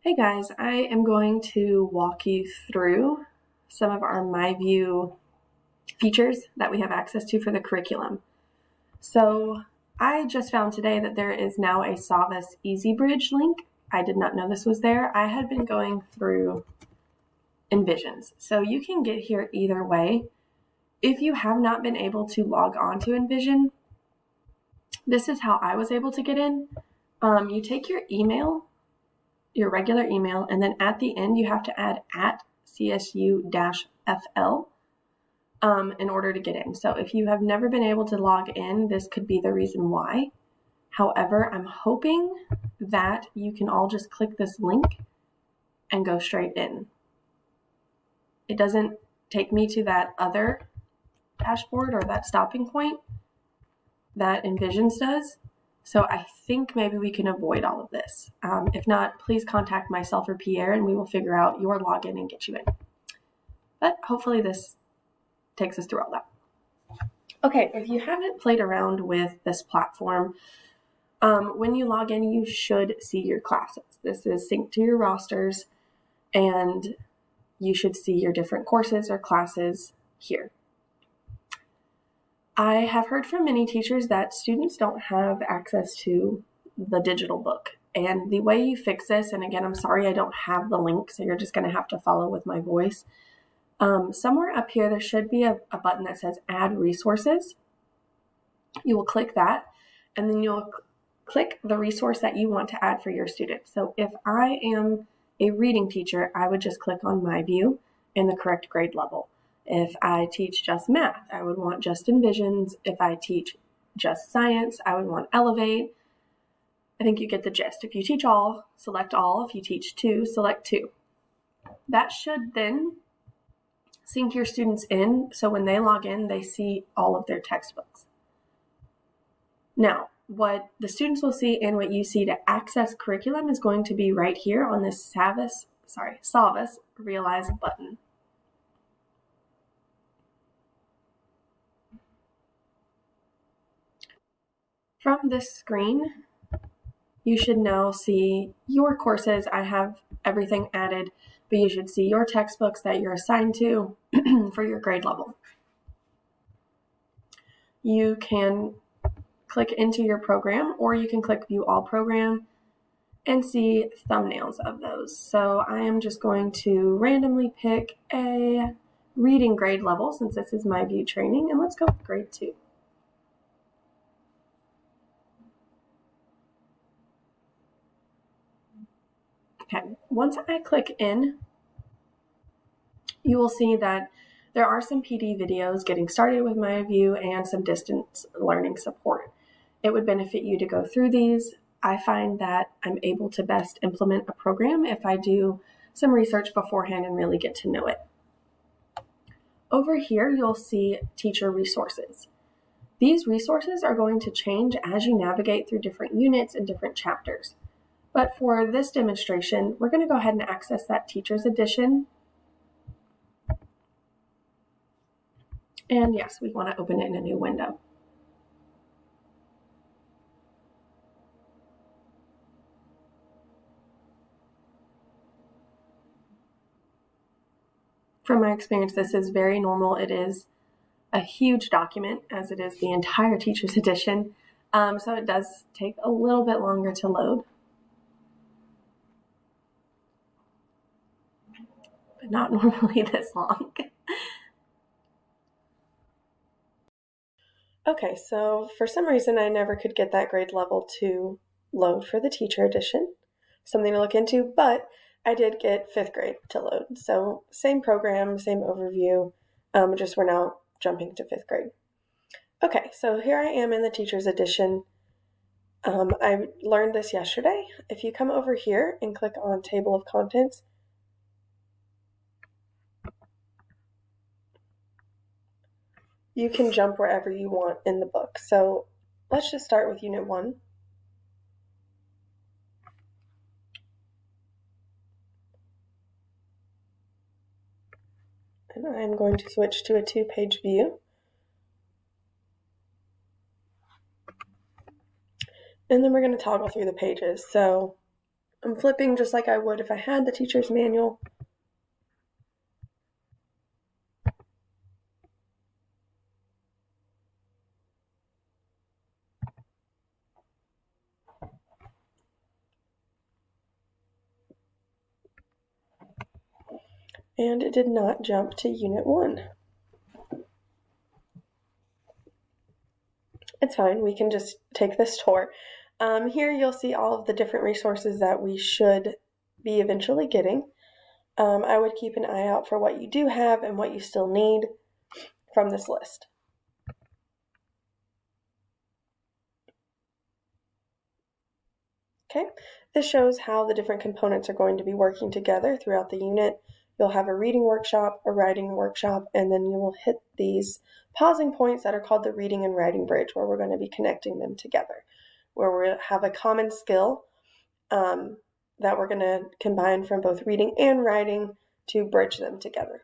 Hey guys, I am going to walk you through some of our MyView features that we have access to for the curriculum. So I just found today that there is now a Savvas EasyBridge link. I did not know this was there. I had been going through Envisions. So you can get here either way. If you have not been able to log on to Envision, this is how I was able to get in. You take your email, your regular email, and then at the end you have to add @CSU-FL in order to get in. So if you have never been able to log in, this could be the reason why. However, I'm hoping that you can all just click this link and go straight in. It doesn't take me to that other dashboard or that stopping point that Envisions does. So I think maybe we can avoid all of this. If not, please contact myself or Pierre and we will figure out your login and get you in. But hopefully this takes us through all that. Okay, if you haven't played around with this platform, when you log in, you should see your classes. This is synced to your rosters and you should see your different courses or classes here. I have heard from many teachers that students don't have access to the digital book. And the way you fix this, and again, I'm sorry I don't have the link, so you're just going to have to follow with my voice. Somewhere up here, there should be a button that says Add Resources. You will click that, and then you'll click the resource that you want to add for your students. So if I am a reading teacher, I would just click on MyView and the correct grade level. If I teach just math, I would want just Envisions. If I teach just science, I would want Elevate. I think you get the gist. If you teach all, select all. If you teach two, select two. That should then sync your students in, so when they log in, they see all of their textbooks. Now, what the students will see and what you see to access curriculum is going to be right here on this SavvasRealize button. From this screen, you should now see your courses. I have everything added, but you should see your textbooks that you're assigned to for your grade level. You can click into your program, or you can click View All Program and see thumbnails of those. So I am just going to randomly pick a reading grade level since this is MyView training, and let's go with grade 2. Okay, once I click in, you will see that there are some PD videos getting started with MyView and some distance learning support. It would benefit you to go through these. I find that I'm able to best implement a program if I do some research beforehand and really get to know it. Over here, you'll see teacher resources. These resources are going to change as you navigate through different units and different chapters. But for this demonstration, we're going to go ahead and access that Teacher's Edition. And yes, we want to open it in a new window. From my experience, this is very normal. It is a huge document, as it is the entire Teacher's Edition. So it does take a little bit longer to load. But not normally this long. Okay, so for some reason I never could get that grade level to load for the Teacher Edition. Something to look into, but I did get 5th grade to load. So same program, same overview, just we're now jumping to 5th grade. Okay, so here I am in the Teacher's Edition. I learned this yesterday. If you come over here and click on Table of Contents, you can jump wherever you want in the book. So let's just start with Unit 1. And I'm going to switch to a 2-page view. And then we're going to toggle through the pages. So I'm flipping just like I would if I had the teacher's manual. And it did not jump to Unit 1. It's fine, we can just take this tour. Here you'll see all of the different resources that we should be eventually getting. I would keep an eye out for what you do have and what you still need from this list. Okay, this shows how the different components are going to be working together throughout the unit. You'll have a reading workshop, a writing workshop, and then you will hit these pausing points that are called the reading and writing bridge, where we're going to be connecting them together, where we have a common skill that we're going to combine from both reading and writing to bridge them together.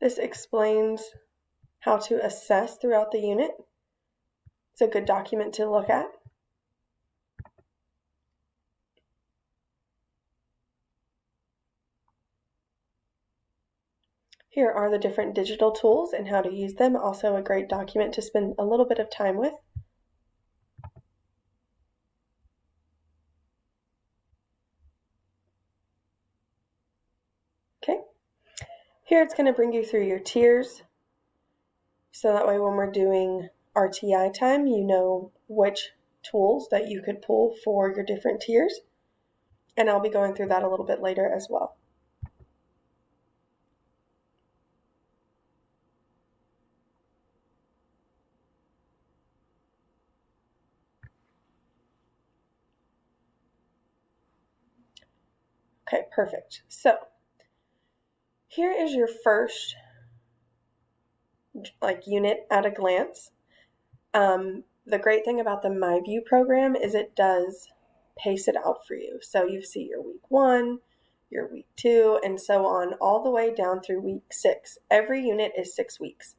This explains how to assess throughout the unit. It's a good document to look at. Here are the different digital tools and how to use them. Also a great document to spend a little bit of time with. Okay, here it's going to bring you through your tiers. So that way when we're doing RTI time, you know which tools that you could pull for your different tiers. And I'll be going through that a little bit later as well. Okay, perfect. So here is your first unit at a glance. The great thing about the MyView program is it does pace it out for you. So you see your week 1, your week 2, and so on, all the way down through week 6. Every unit is 6 weeks.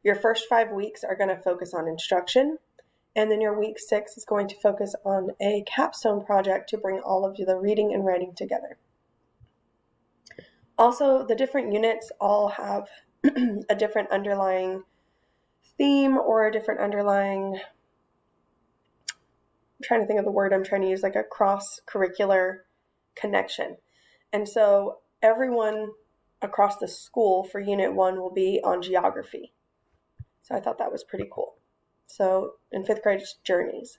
Your first 5 weeks are going to focus on instruction, and then your week 6 is going to focus on a capstone project to bring all of the reading and writing together. Also, the different units all have a different underlying theme or a different underlying, I'm trying to think of the word I'm trying to use, like a cross-curricular connection. And so everyone across the school for Unit 1 will be on geography. So I thought that was pretty cool. So in 5th grade, it's journeys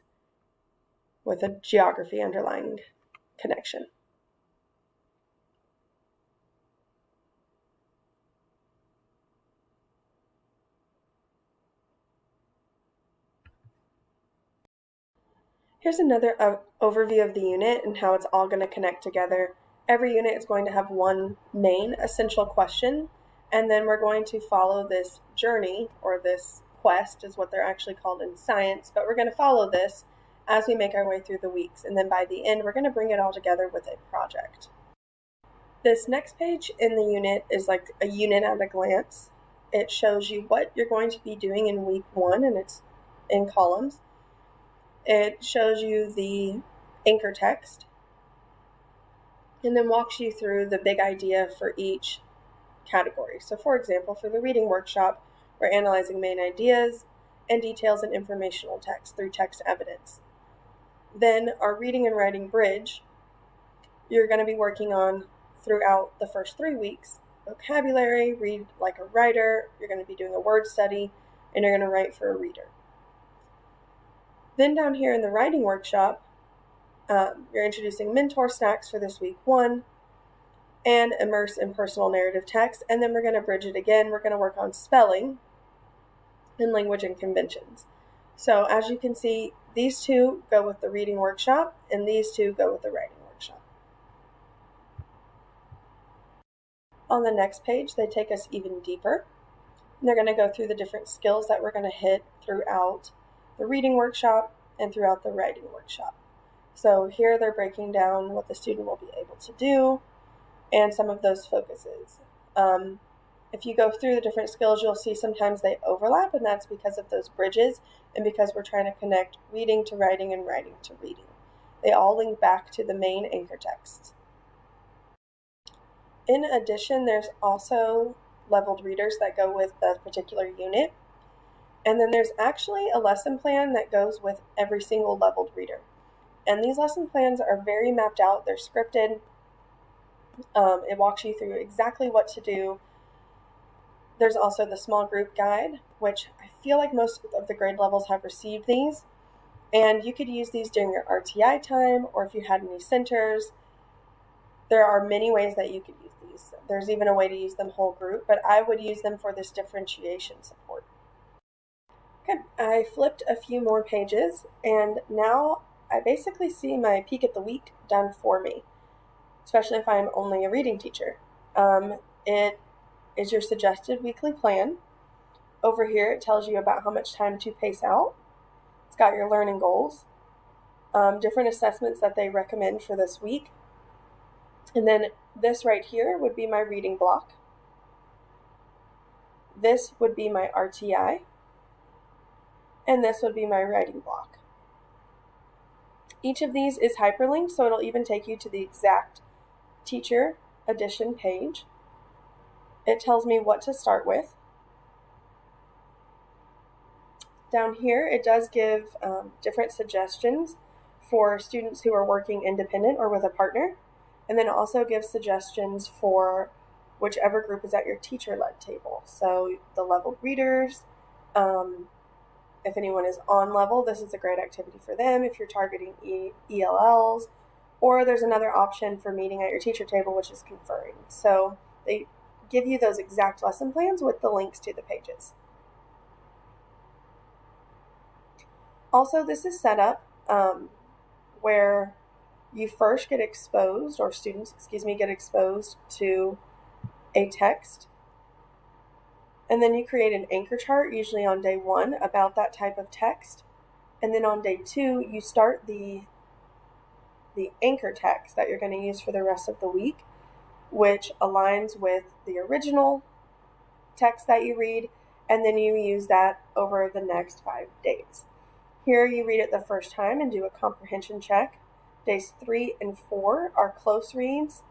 with a geography underlying connection. Here's another overview of the unit and how it's all going to connect together. Every unit is going to have one main essential question, and then we're going to follow this journey, or this quest is what they're actually called in science, but we're going to follow this as we make our way through the weeks, and then by the end we're going to bring it all together with a project. This next page in the unit is like a unit at a glance. It shows you what you're going to be doing in week 1, and it's in columns. It shows you the anchor text and then walks you through the big idea for each category. So for example, for the reading workshop, we're analyzing main ideas and details and informational text through text evidence. Then our reading and writing bridge, you're going to be working on throughout the first 3 weeks. Vocabulary, read like a writer, you're going to be doing a word study, and you're going to write for a reader. Then down here in the writing workshop, you're introducing mentor stacks for this week 1 and immerse in personal narrative text. And then we're going to bridge it again. We're going to work on spelling and language and conventions. So as you can see, these two go with the reading workshop and these two go with the writing workshop. On the next page, they take us even deeper. And they're going to go through the different skills that we're going to hit throughout the reading workshop and throughout the writing workshop. So here they're breaking down what the student will be able to do and some of those focuses. if you go through the different skills, you'll see sometimes they overlap, and that's because of those bridges and because we're trying to connect reading to writing and writing to reading. They all link back to the main anchor text. In addition, there's also leveled readers that go with the particular unit. And then there's actually a lesson plan that goes with every single leveled reader. And these lesson plans are very mapped out. They're scripted. It walks you through exactly what to do. There's also the small group guide, which I feel like most of the grade levels have received these. And you could use these during your RTI time, or if you had any centers. There are many ways that you could use these. There's even a way to use them whole group, but I would use them for this differentiation support. Okay, I flipped a few more pages, and now I basically see my peak at the week done for me, especially if I'm only a reading teacher. It is your suggested weekly plan. Over here, it tells you about how much time to pace out. It's got your learning goals, different assessments that they recommend for this week. And then this right here would be my reading block. This would be my RTI. And this would be my writing block. Each of these is hyperlinked, so it'll even take you to the exact teacher edition page. It tells me what to start with. Down here, it does give different suggestions for students who are working independent or with a partner, and then also gives suggestions for whichever group is at your teacher-led table. So the leveled readers, if anyone is on level, this is a great activity for them if you're targeting ELLs, or there's another option for meeting at your teacher table, which is conferring. So they give you those exact lesson plans with the links to the pages. Also, this is set up where you first get exposed, or students, get exposed to a text. And then you create an anchor chart, usually on day 1, about that type of text. And then on day 2, you start the anchor text that you're going to use for the rest of the week, which aligns with the original text that you read, and then you use that over the next 5 days. Here you read it the first time and do a comprehension check. Days 3 and 4 are close reads,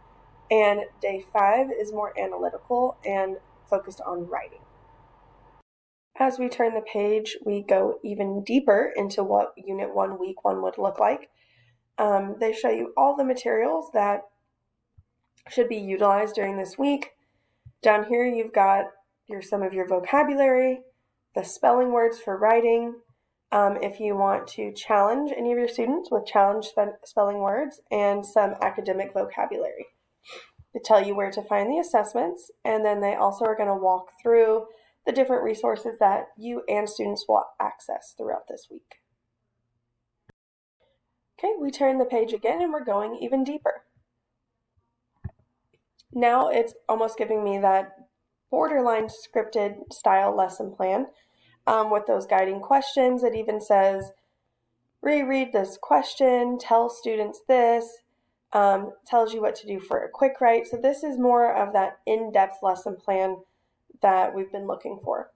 and day 5 is more analytical and focused on writing. As we turn the page, we go even deeper into what Unit 1, Week 1 would look like. They show you all the materials that should be utilized during this week. Down here, you've got some of your vocabulary, the spelling words for writing, if you want to challenge any of your students with challenge spelling words, and some academic vocabulary. They tell you where to find the assessments, and then they also are going to walk through the different resources that you and students will access throughout this week. Okay, we turn the page again and we're going even deeper. Now it's almost giving me that borderline scripted style lesson plan with those guiding questions. It even says, reread this question, tell students this, tells you what to do for a quick write. So this is more of that in-depth lesson plan that we've been looking for.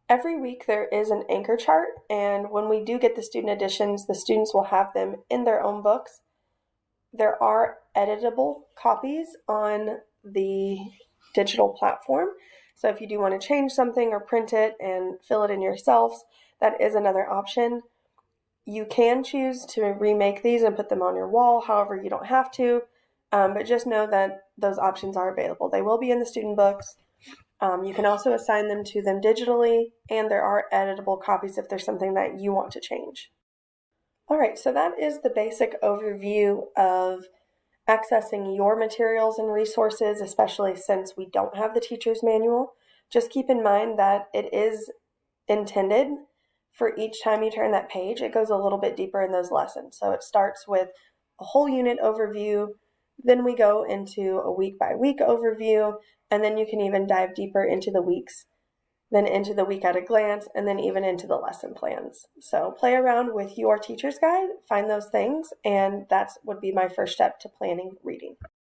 Every week there is an anchor chart, and when we do get the student editions, the students will have them in their own books. There are editable copies on the digital platform, so if you do want to change something or print it and fill it in yourselves, that is another option. You can choose to remake these and put them on your wall, however you don't have to, but just know that those options are available. They will be in the student books. You can also assign them to them digitally, and there are editable copies if there's something that you want to change. All right, so that is the basic overview of accessing your materials and resources, especially since we don't have the teacher's manual. Just keep in mind that it is intended for each time you turn that page, it goes a little bit deeper in those lessons. So it starts with a whole unit overview, then we go into a week-by-week overview, and then you can even dive deeper into the weeks, then into the week at a glance, and then even into the lesson plans. So play around with your teacher's guide, find those things, and that would be my first step to planning reading.